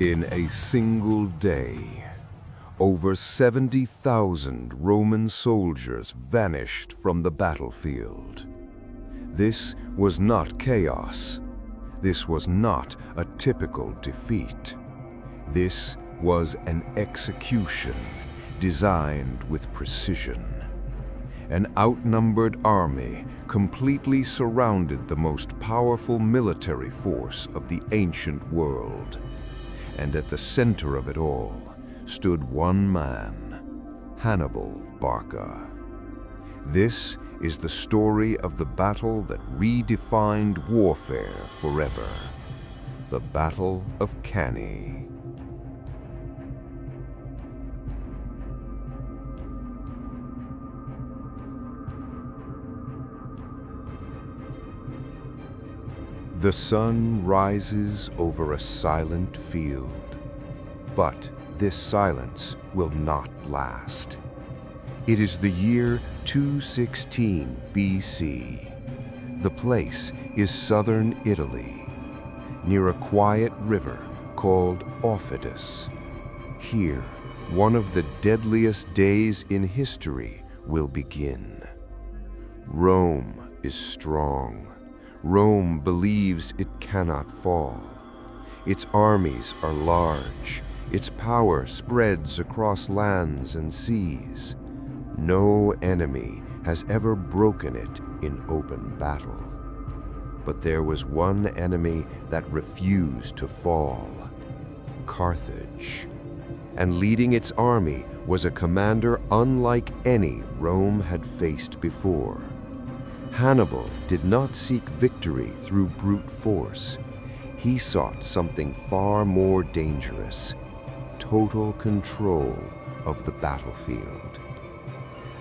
In a single day, over 70,000 Roman soldiers vanished from the battlefield. This was not chaos. This was not a typical defeat. This was an execution designed with precision. An outnumbered army completely surrounded the most powerful military force of the ancient world. And at the center of it all stood one man, Hannibal Barca. This is the story of the battle that redefined warfare forever, the Battle of Cannae. The sun rises over a silent field, but this silence will not last. It is the year 216 BC. The place is southern Italy, near a quiet river called Aufidus. Here, one of the deadliest days in history will begin. Rome is strong. Rome believes it cannot fall. Its armies are large. Its power spreads across lands and seas. No enemy has ever broken it in open battle. But there was one enemy that refused to fall: Carthage. And leading its army was a commander unlike any Rome had faced before. Hannibal did not seek victory through brute force. He sought something far more dangerous: total control of the battlefield.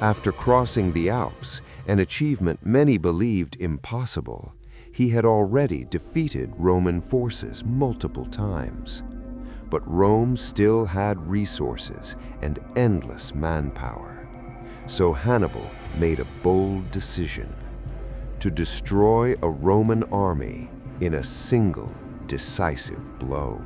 After crossing the Alps, an achievement many believed impossible, he had already defeated Roman forces multiple times. But Rome still had resources and endless manpower. So Hannibal made a bold decision: to destroy a Roman army in a single decisive blow.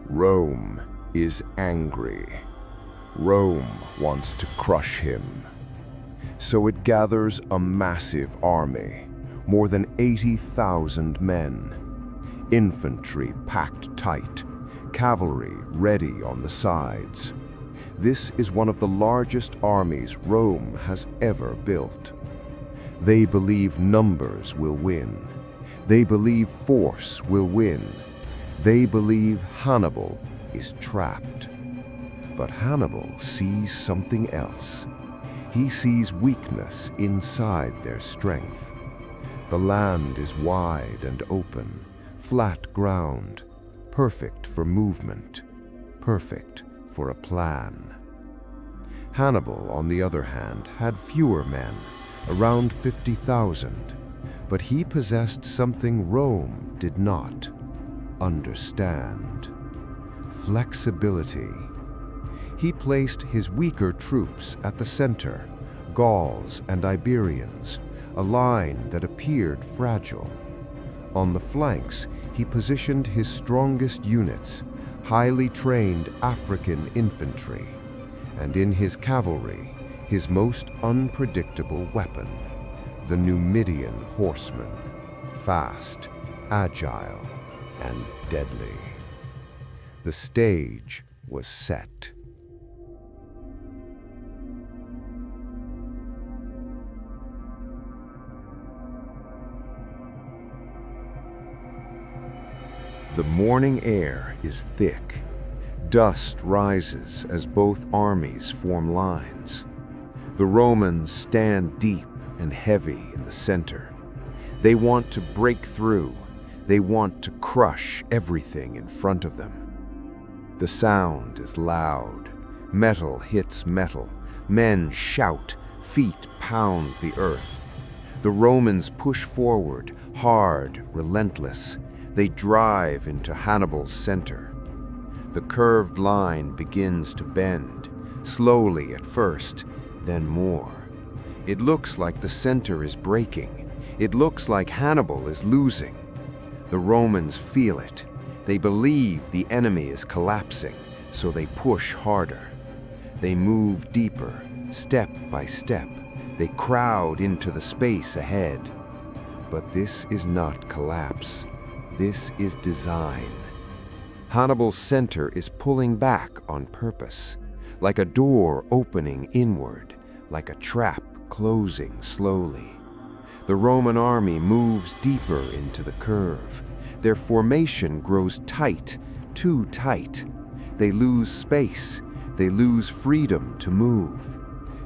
Rome is angry. Rome wants to crush him. So it gathers a massive army, more than 80,000 men. Infantry packed tight, cavalry ready on the sides. This is one of the largest armies Rome has ever built. They believe numbers will win. They believe force will win. They believe Hannibal is trapped. But Hannibal sees something else. He sees weakness inside their strength. The land is wide and open. Flat ground, perfect for movement, perfect for a plan. Hannibal, on the other hand, had fewer men, around 50,000, but he possessed something Rome did not: understand. Flexibility. He placed his weaker troops at the center, Gauls and Iberians, a line that appeared fragile. On the flanks, he positioned his strongest units, highly trained African infantry, and in his cavalry, his most unpredictable weapon, the Numidian horseman, fast, agile, and deadly. The stage was set. The morning air is thick. Dust rises as both armies form lines. The Romans stand deep and heavy in the center. They want to break through. They want to crush everything in front of them. The sound is loud. Metal hits metal. Men shout. Feet pound the earth. The Romans push forward, hard, relentless. They drive into Hannibal's center. The curved line begins to bend. slowly at first, then more. It looks like the center is breaking. It looks like Hannibal is losing. The Romans feel it. They believe the enemy is collapsing, so they push harder. They move deeper, step by step. They crowd into the space ahead. But this is not collapse. This is design. Hannibal's center is pulling back on purpose, like a door opening inward, like a trap closing slowly. The Roman army moves deeper into the curve. Their formation grows tight, too tight. They lose space. They lose freedom to move.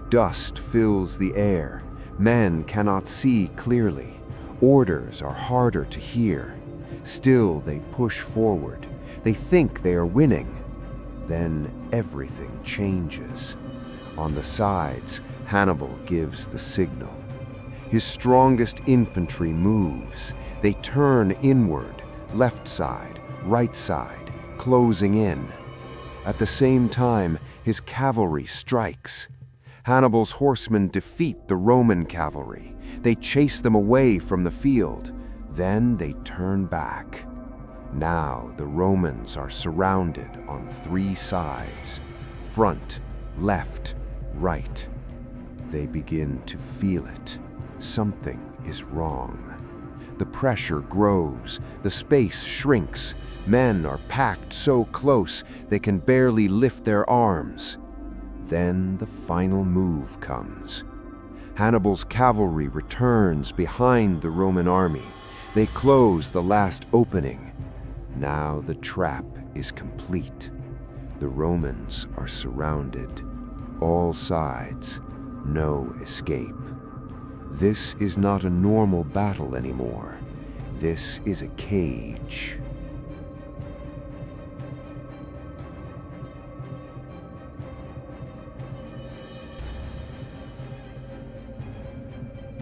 Dust fills the air. Men cannot see clearly. Orders are harder to hear. Still, they push forward. They think they are winning. Then everything changes. On the sides, Hannibal gives the signal. His strongest infantry moves. They turn inward, left side, right side, closing in. At the same time, his cavalry strikes. Hannibal's horsemen defeat the Roman cavalry. They chase them away from the field. Then they turn back. Now the Romans are surrounded on three sides: front, left, right. They begin to feel it. Something is wrong. The pressure grows. The space shrinks. Men are packed so close they can barely lift their arms. Then the final move comes. Hannibal's cavalry returns behind the Roman army. They close the last opening. Now the trap is complete. The Romans are surrounded. All sides, no escape. This is not a normal battle anymore. This is a cage.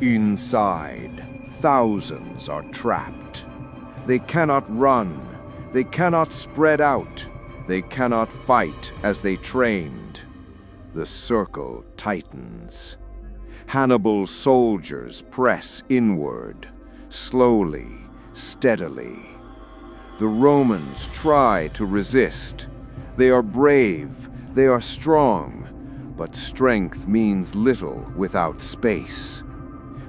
Inside, thousands are trapped. They cannot run. They cannot spread out. They cannot fight as they trained. The circle tightens. Hannibal's soldiers press inward, slowly, steadily. The Romans try to resist. They are brave. They are strong. But strength means little without space.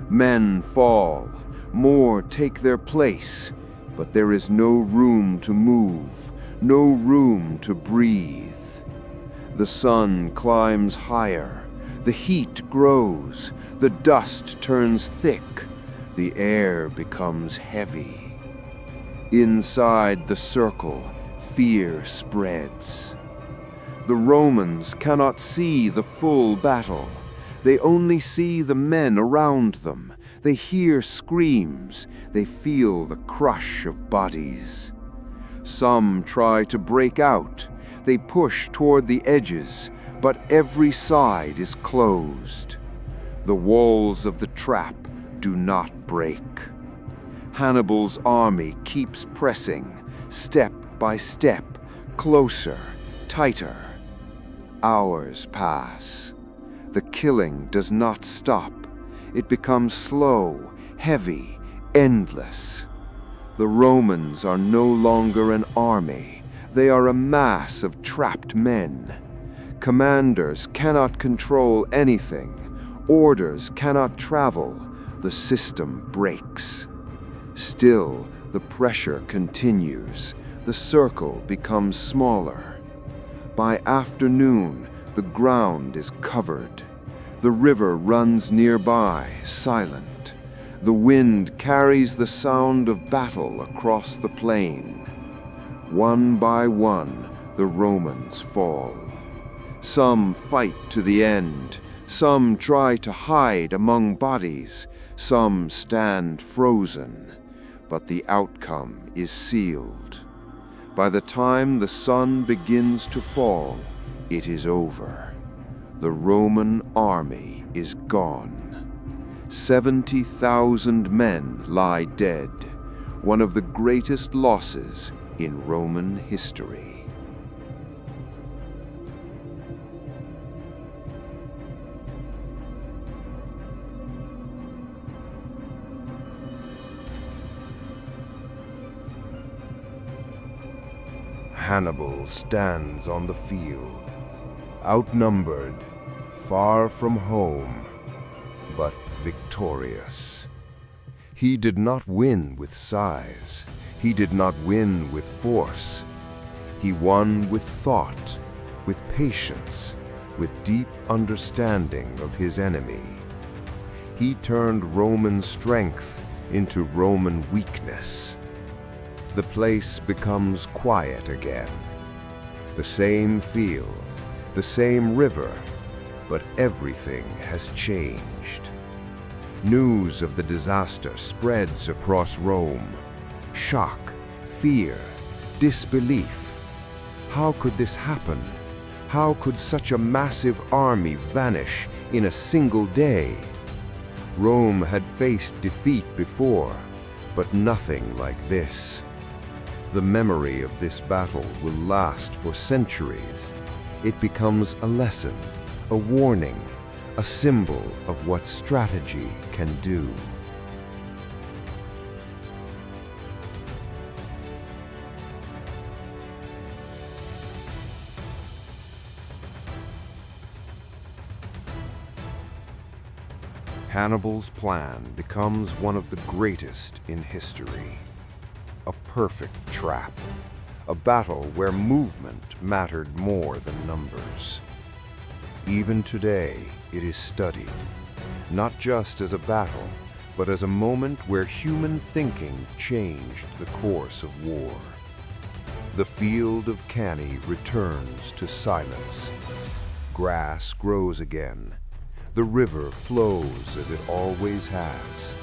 Men fall, more take their place, but there is no room to move, no room to breathe. The sun climbs higher, the heat grows, the dust turns thick, the air becomes heavy. Inside the circle, fear spreads. The Romans cannot see the full battle. They only see the men around them. They hear screams. They feel the crush of bodies. Some try to break out. They push toward the edges, but every side is closed. The walls of the trap do not break. Hannibal's army keeps pressing, step by step, closer, tighter. Hours pass. The killing does not stop. It becomes slow, heavy, endless. The Romans are no longer an army. They are a mass of trapped men. Commanders cannot control anything. Orders cannot travel. The system breaks. Still, the pressure continues. The circle becomes smaller. By afternoon, the ground is covered. The river runs nearby, silent. The wind carries the sound of battle across the plain. One by one, the Romans fall. Some fight to the end. Some try to hide among bodies. Some stand frozen. But the outcome is sealed. By the time the sun begins to fall, it is over. The Roman army is gone. 70,000 men lie dead, one of the greatest losses in Roman history. Hannibal stands on the field, outnumbered, far from home, but victorious. He did not win with size. He did not win with force. He won with thought, with patience, with deep understanding of his enemy. He turned Roman strength into Roman weakness. The place becomes quiet again. The same field, the same river, but everything has changed. News of the disaster spreads across Rome. Shock, fear, disbelief. How could this happen? How could such a massive army vanish in a single day? Rome had faced defeat before, but nothing like this. The memory of this battle will last for centuries. It becomes a lesson, a warning, a symbol of what strategy can do. Hannibal's plan becomes one of the greatest in history. A perfect trap. A battle where movement mattered more than numbers. Even today, it is studied, not just as a battle, but as a moment where human thinking changed the course of war. The Field of Cannae returns to silence. Grass grows again. The river flows as it always has.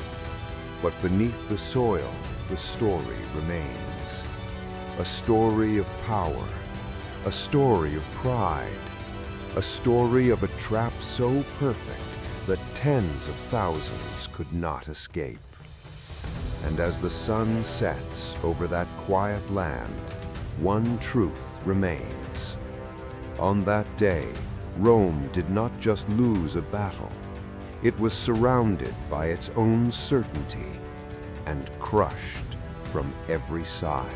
But beneath the soil, the story remains. A story of power, a story of pride, a story of a trap so perfect that tens of thousands could not escape. And as the sun sets over that quiet land, one truth remains. On that day, Rome did not just lose a battle. It was surrounded by its own certainty and crushed from every side.